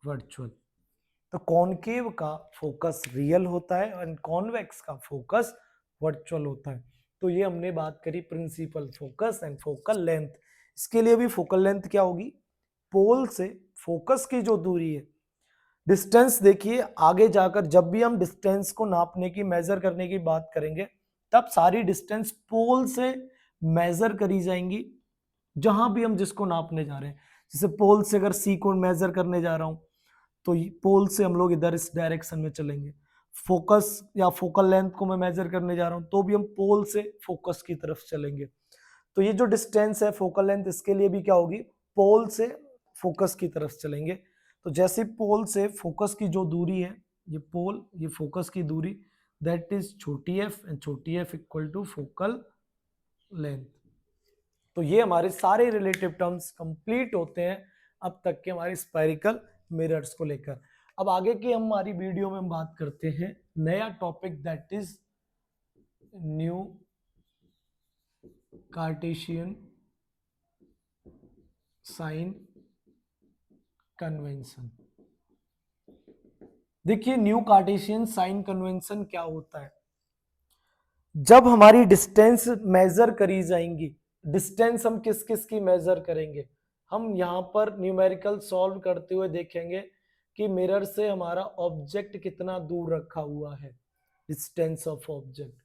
Virtual. तो concave का focus real होता है और कॉन्वेक्स का फोकस वर्चुअल होता है। तो ये हमने बात करी principal focus and focal length. इसके लिए भी फोकल लेंथ क्या होगी, पोल से फोकस की जो दूरी है, डिस्टेंस। देखिए आगे जाकर जब भी हम डिस्टेंस को नापने की, मेजर करने की बात करेंगे, तब सारी डिस्टेंस पोल से मेजर करी जाएंगी जहां भी हम जिसको नापने जा रहे हैं। जैसे पोल से अगर सी को मेजर करने जा रहा हूं तो पोल से हम लोग इधर इस डायरेक्शन में चलेंगे। फोकस या फोकल लेंथ को मैं मेजर करने जा रहा हूं तो भी हम पोल से फोकस की तरफ चलेंगे। तो ये जो डिस्टेंस है फोकल लेंथ, इसके लिए भी क्या होगी, पोल से फोकस की तरफ चलेंगे। तो जैसे पोल से फोकस की जो दूरी है, ये पोल, ये फोकस की दूरी, दैट इज छोटी एफ, एंड छोटी F equal to focal length. तो ये हमारे सारे रिलेटिव टर्म्स कंप्लीट होते हैं अब तक के हमारे स्फेरिकल मिरर्स को लेकर। अब आगे की हमारी वीडियो में हम बात करते हैं नया topic, that is new Cartesian sign convention. देखिए न्यू कार्टेशियन साइन कन्वेंशन क्या होता है। जब हमारी डिस्टेंस मेजर करी जाएंगी, डिस्टेंस हम किस किस की मेजर करेंगे, हम यहां पर न्यूमेरिकल सॉल्व करते हुए देखेंगे कि मिरर से हमारा ऑब्जेक्ट कितना दूर रखा हुआ है, डिस्टेंस ऑफ ऑब्जेक्ट।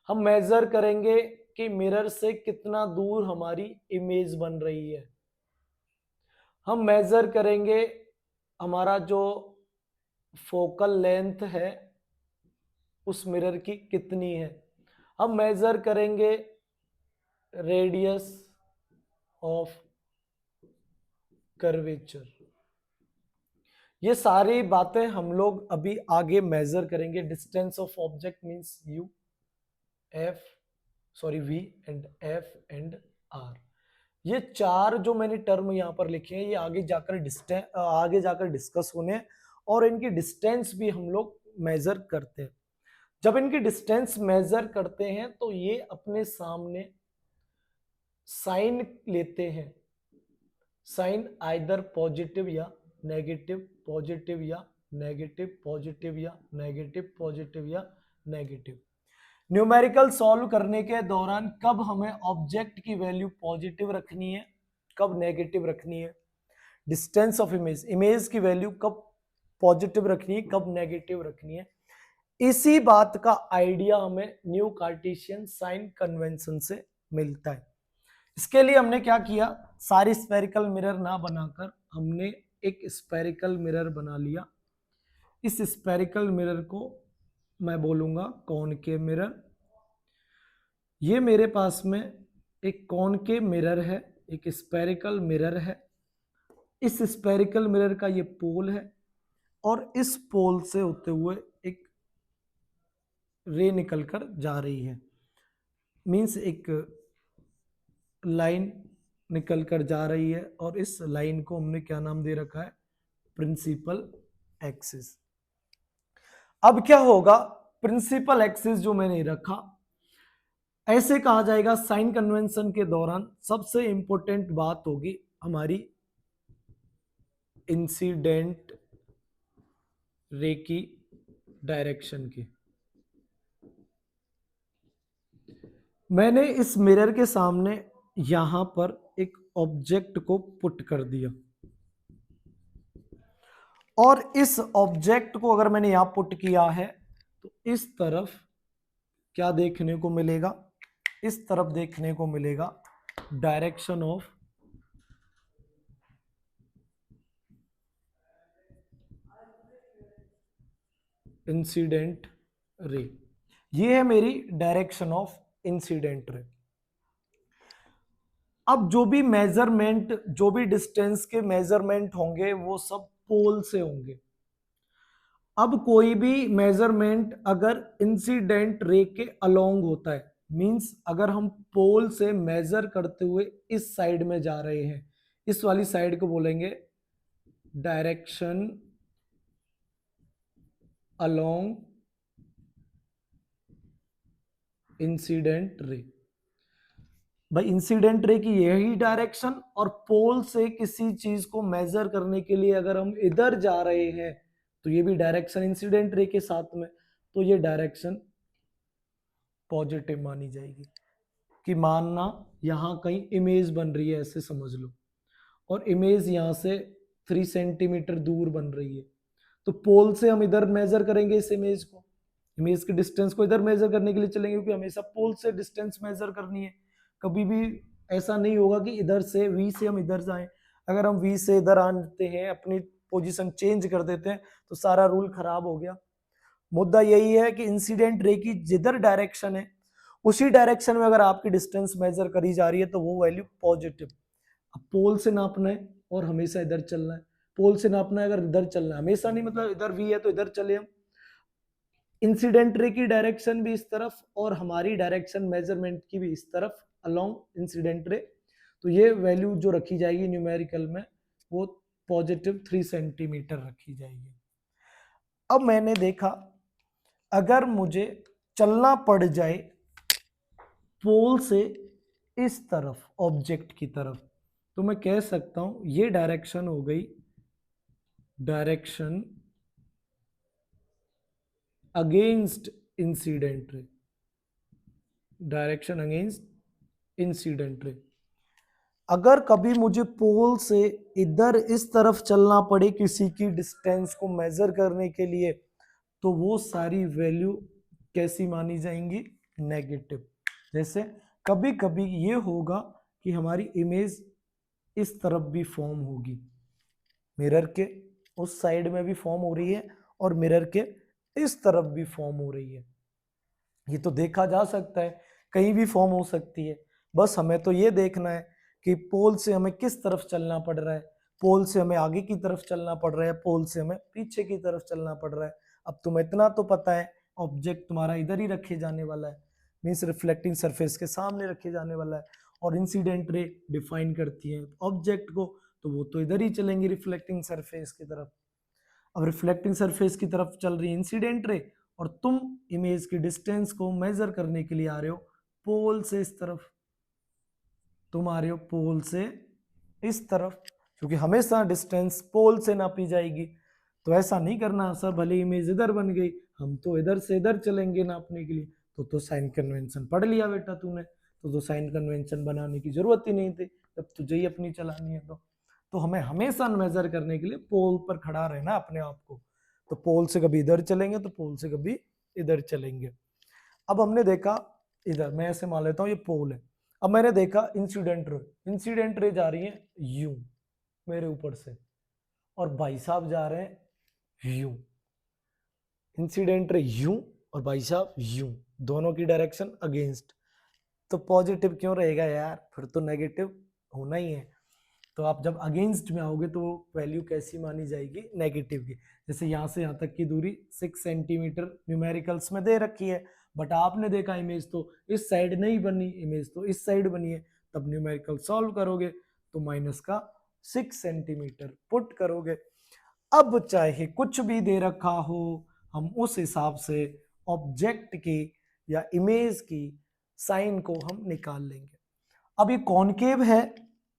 हम मेजर करेंगे कि मिरर से कितना दूर हमारी इमेज बन रही है। हम मेजर करेंगे हमारा जो फोकल लेंथ है उस मिरर की कितनी है। हम मेजर करेंगे रेडियस ऑफ कर्वेचर। ये सारी बातें हम लोग अभी आगे मेजर करेंगे। Distance of object means U, F, sorry V and F and R. ये चार जो मैंने टर्म यहां पर लिखे हैं ये आगे जाकर डिस्कस होने हैं, और इनकी डिस्टेंस भी हम लोग मेजर करते हैं। जब इनकी डिस्टेंस मेजर करते हैं तो ये अपने सामने साइन लेते हैं, साइन आइदर पॉजिटिव या नेगेटिव, पॉजिटिव या नेगेटिव, पॉजिटिव या नेगेटिव, पॉजिटिव या नेगेटिव। न्यूमेरिकल सॉल्व करने के दौरान कब हमें ऑब्जेक्ट की वैल्यू पॉजिटिव रखनी है, कब नेगेटिव रखनी है, डिस्टेंस ऑफ इमेज, इमेज की वैल्यू कब पॉजिटिव रखनी है, कब नेगेटिव रखनी है, इसी बात का आइडिया हमें न्यू कार्टेशियन साइन कन्वेंशन से मिलता है। इसके लिए हमने क्या किया, सारी स्फेरिकल मिरर ना बनाकर हमने एक स्फेरिकल मिरर बना लिया। इस स्फेरिकल मिरर को मैं बोलूंगा कॉनकेव मिरर। ये मेरे पास में एक कॉनकेव मिरर है, एक स्फेरिकल मिरर है। इस स्फेरिकल मिरर का ये पोल है और इस पोल से होते हुए एक रे निकलकर जा रही है, मींस एक लाइन निकल कर जा रही है, और इस लाइन को हमने क्या नाम दे रखा है, प्रिंसिपल एक्सिस। अब क्या होगा, प्रिंसिपल एक्सिस जो मैंने रखा, ऐसे कहा जाएगा साइन कन्वेंशन के दौरान सबसे इंपॉर्टेंट बात होगी हमारी इंसिडेंट रे की डायरेक्शन की। मैंने इस मिरर के सामने यहां पर एक ऑब्जेक्ट को पुट कर दिया, और इस ऑब्जेक्ट को अगर मैंने यहां पुट किया है तो इस तरफ क्या देखने को मिलेगा, इस तरफ देखने को मिलेगा डायरेक्शन ऑफ इंसिडेंट रे। ये है मेरी डायरेक्शन ऑफ इंसिडेंट रे। अब जो भी मेजरमेंट, जो भी डिस्टेंस के मेजरमेंट होंगे वो सब पोल से होंगे। अब कोई भी मेजरमेंट अगर इंसिडेंट रे के अलोंग होता है, मींस अगर हम पोल से मेजर करते हुए इस साइड में जा रहे हैं, इस वाली साइड को बोलेंगे डायरेक्शन अलोंग इंसिडेंट रे। भाई इंसिडेंट रे की यही डायरेक्शन, और पोल से किसी चीज को मेजर करने के लिए अगर हम इधर जा रहे हैं तो ये भी डायरेक्शन इंसिडेंट रे के साथ में, तो ये डायरेक्शन पॉजिटिव मानी जाएगी। कि मानना यहां कहीं इमेज बन रही है ऐसे समझ लो, और इमेज यहां से 3 सेंटीमीटर दूर बन रही है, तो पोल से हम इधर मेजर करेंगे इस इमेज को, इमेज के डिस्टेंस को इधर मेजर करने के लिए चलेंगे, क्योंकि हमेशा पोल से डिस्टेंस मेजर करनी है। कभी भी ऐसा नहीं होगा कि इधर से वी से हम इधर जाएं। अगर हम वी से इधर आते हैं, अपनी पोजीशन चेंज कर देते हैं, तो सारा रूल खराब हो गया। मुद्दा यही है कि इंसिडेंट रे की जिधर डायरेक्शन है उसी डायरेक्शन में अगर आपकी डिस्टेंस मेजर करी जा रही है तो वो वैल्यू पॉजिटिव। अब पोल से नापना है और हमेशा इधर चलना है, पोल से नापना है अगर इधर चलना है, हमेशा नहीं, मतलब इधर वी है तो इधर चले हम। इंसिडेंट रे की डायरेक्शन भी इस तरफ और हमारी डायरेक्शन मेजरमेंट की भी इस तरफ अलोंग इंसिडेंट रे, तो ये वैल्यू जो रखी जाएगी न्यूमेरिकल में वो पॉजिटिव 3 सेंटीमीटर रखी जाएगी। अब मैंने देखा अगर मुझे चलना पड़ जाए पोल से इस तरफ ऑब्जेक्ट की तरफ, तो मैं कह सकता हूं ये डायरेक्शन हो गई direction against incident ray, direction against incident ray. अगर कभी मुझे पोल से इधर इस तरफ चलना पड़े किसी की डिस्टेंस को मेजर करने के लिए, तो वो सारी वैल्यू कैसी मानी जाएंगी, नेगेटिव। जैसे कभी कभी ये होगा कि हमारी इमेज इस तरफ भी फॉर्म होगी, मिरर के उस साइड में भी फॉर्म हो रही है और मिरर के इस तरफ भी फॉर्म हो रही है। ये तो देखा जा सकता है, कहीं भी फॉर्म हो सकती है। बस हमें तो ये देखना है कि पोल से हमें किस तरफ चलना पड़ रहा है, पोल से हमें आगे की तरफ चलना पड़ रहा है, पोल से हमें पीछे की तरफ चलना पड़ रहा है। अब तुम्हें इतना तो पता है ऑब्जेक्ट तुम्हारा इधर ही रखे जाने वाला है, मीन्स रिफ्लेक्टिंग सरफेस के सामने रखे जाने वाला है, और इंसिडेंट रे डिफाइन करती है ऑब्जेक्ट को, तो वो तो इधर ही चलेंगे रिफ्लेक्टिंग सरफेस की तरफ। अब रिफ्लेक्टिंग सरफेस की तरफ चल रही है इंसिडेंट रे, और तुम इमेज की डिस्टेंस को मेजर करने के लिए आ रहे हो पोल से इस तरफ, तुम आ रहे हो पोल से इस तरफ, क्योंकि हमेशा डिस्टेंस पोल से नापी जाएगी। तो ऐसा नहीं करना सर, भले इमेज इधर बन गई हम तो इधर से इधर चलेंगे नापने के लिए, तो साइन कन्वेंशन पढ़ लिया बेटा तूने, तो साइन कन्वेंशन बनाने की जरूरत ही नहीं थी जब तुझे ही अपनी चलानी है। तो हमें हमेशा मेजर करने के लिए पोल पर खड़ा रहना अपने आप को, तो पोल से कभी इधर चलेंगे तो पोल से कभी इधर चलेंगे। अब हमने देखा इधर, मैं ऐसे मान लेता हूँ ये पोल है। अब मैंने देखा इंसिडेंट रे जा रही है यू मेरे ऊपर से, और भाई साहब जा रहे हैं यू, इंसिडेंट रे यू और भाई साहब यू, दोनों की डायरेक्शन अगेंस्ट। तो पॉजिटिव क्यों रहेगा यार, फिर तो नेगेटिव होना ही है। तो आप जब अगेंस्ट में आओगे तो वैल्यू कैसी मानी जाएगी, नेगेटिव की। जैसे यहाँ से यहाँ तक की दूरी 6 सेंटीमीटर न्यूमेरिकल्स में दे रखी है, बट आपने देखा इमेज तो इस साइड नहीं बनी, इमेज तो इस साइड बनी है, तब न्यूमेरिकल सॉल्व करोगे तो माइनस का 6 सेंटीमीटर पुट करोगे। अब चाहे कुछ भी दे रखा हो, हम उस हिसाब से ऑब्जेक्ट की या इमेज की साइन को हम निकाल लेंगे। अब ये कॉनकेव है,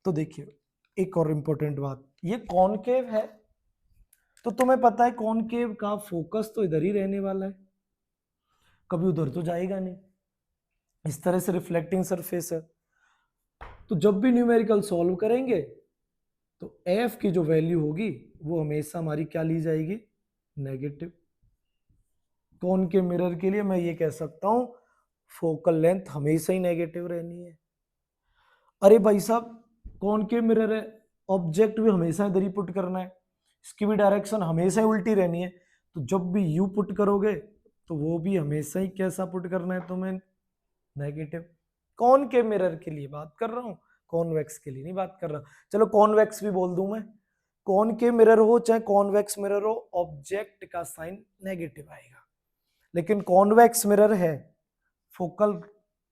तो देखिए एक और इंपॉर्टेंट बात, ये कॉनकेव है तो तुम्हें पता है कॉनकेव का फोकस तो इधर ही रहने वाला है, कभी उधर तो जाएगा नहीं। इस तरह से रिफ्लेक्टिंग सरफेस है, तो जब भी न्यूमेरिकल सॉल्व करेंगे तो एफ की जो वैल्यू होगी वो हमेशा हमारी क्या ली जाएगी, नेगेटिव। कॉनकेव मिरर के लिए मैं ये कह सकता हूं फोकल लेंथ हमेशा ही नेगेटिव रहनी है। अरे भाई साहब कॉनकेव मिरर है, ऑब्जेक्ट भी हमेशा इधर ही पुट करना है, इसकी भी डायरेक्शन हमेशा ही उल्टी रहनी है, तो जब भी यू पुट करोगे तो वो भी हमेशा ही कैसा पुट करना है तुम्हें, नेगेटिव। कॉनकेव मिरर के लिए बात कर रहा हूं, कॉन्वेक्स के लिए नहीं बात कर रहा। चलो कॉन्वेक्स भी बोल दूं मैं, कॉनकेव मिरर हो चाहे कॉन्वेक्स मिरर हो, ऑब्जेक्ट का साइन नेगेटिव आएगा। लेकिन कॉन्वेक्स मिरर है, फोकल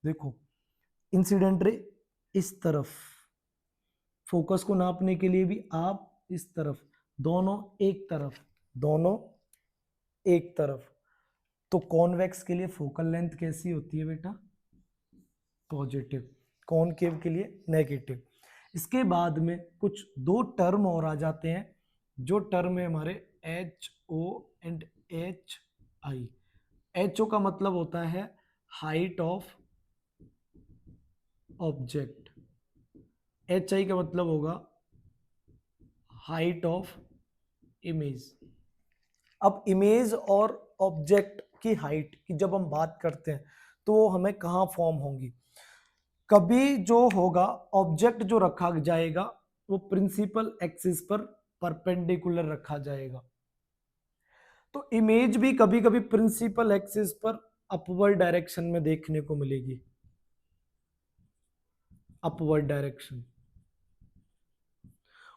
देखो इंसिडेंट रे इस तरफ, फोकस को नापने के लिए भी आप इस तरफ, दोनों एक तरफ, दोनों एक तरफ। तो कॉन्वेक्स के लिए फोकल लेंथ कैसी होती है बेटा, पॉजिटिव। कॉनकेव के लिए नेगेटिव। इसके बाद में कुछ दो टर्म और आ जाते हैं, जो टर्म है हमारे H O and H I. H O का मतलब होता है height of object, H I का मतलब होगा हाइट ऑफ इमेज। अब इमेज और ऑब्जेक्ट की हाइट की जब हम बात करते हैं तो वो हमें कहाँ फॉर्म होंगी? कभी जो होगा ऑब्जेक्ट जो रखा जाएगा वो प्रिंसिपल एक्सिस पर परपेंडिकुलर रखा जाएगा, तो इमेज भी कभी कभी प्रिंसिपल एक्सिस पर अपवर्ड डायरेक्शन में देखने को मिलेगी, अपवर्ड डायरेक्शन।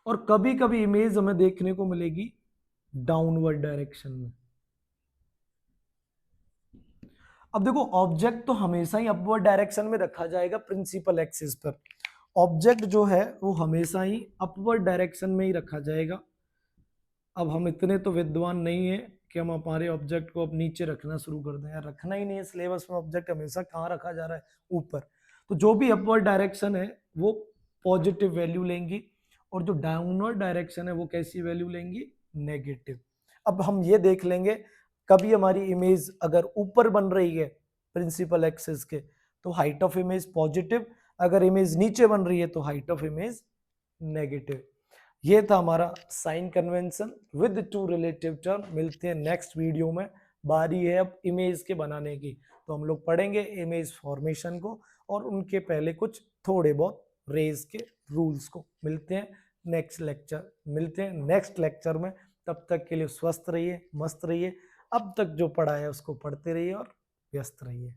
और कभी कभी इमेज हमें देखने को मिलेगी डाउनवर्ड डायरेक्शन में। अब देखो ऑब्जेक्ट तो हमेशा ही अपवर्ड डायरेक्शन में रखा जाएगा प्रिंसिपल एक्सिस पर, ऑब्जेक्ट जो है वो हमेशा ही अपवर्ड डायरेक्शन में ही रखा जाएगा। अब हम इतने तो विद्वान नहीं है कि हम हमारे ऑब्जेक्ट को अब नीचे रखना शुरू कर दें, यार रखना ही नहीं है सिलेबस में, ऑब्जेक्ट हमेशा कहाँ रखा जा रहा है? ऊपर। तो जो भी अपवर्ड डायरेक्शन है वो पॉजिटिव वैल्यू लेंगी, और जो डाउनवर्ड डायरेक्शन है वो कैसी वैल्यू लेंगी? नेगेटिव। अब हम ये देख लेंगे, कभी हमारी इमेज अगर ऊपर बन रही है प्रिंसिपल एक्सिस के तो हाइट ऑफ इमेज पॉजिटिव, अगर इमेज नीचे बन रही है तो हाइट ऑफ इमेज नेगेटिव। ये था हमारा sign convention with to relative term. मिलते हैं नेक्स्ट वीडियो में, बारी है अब इमेज के बनाने की, तो हम लोग पढ़ेंगे इमेज फॉर्मेशन को और उनके पहले कुछ थोड़े बहुत रेज के रूल्स को। मिलते हैं नेक्स्ट लेक्चर, मिलते हैं नेक्स्ट लेक्चर में। तब तक के लिए स्वस्थ रहिए, मस्त रहिए, अब तक जो पढ़ा है उसको पढ़ते रहिए और व्यस्त रहिए।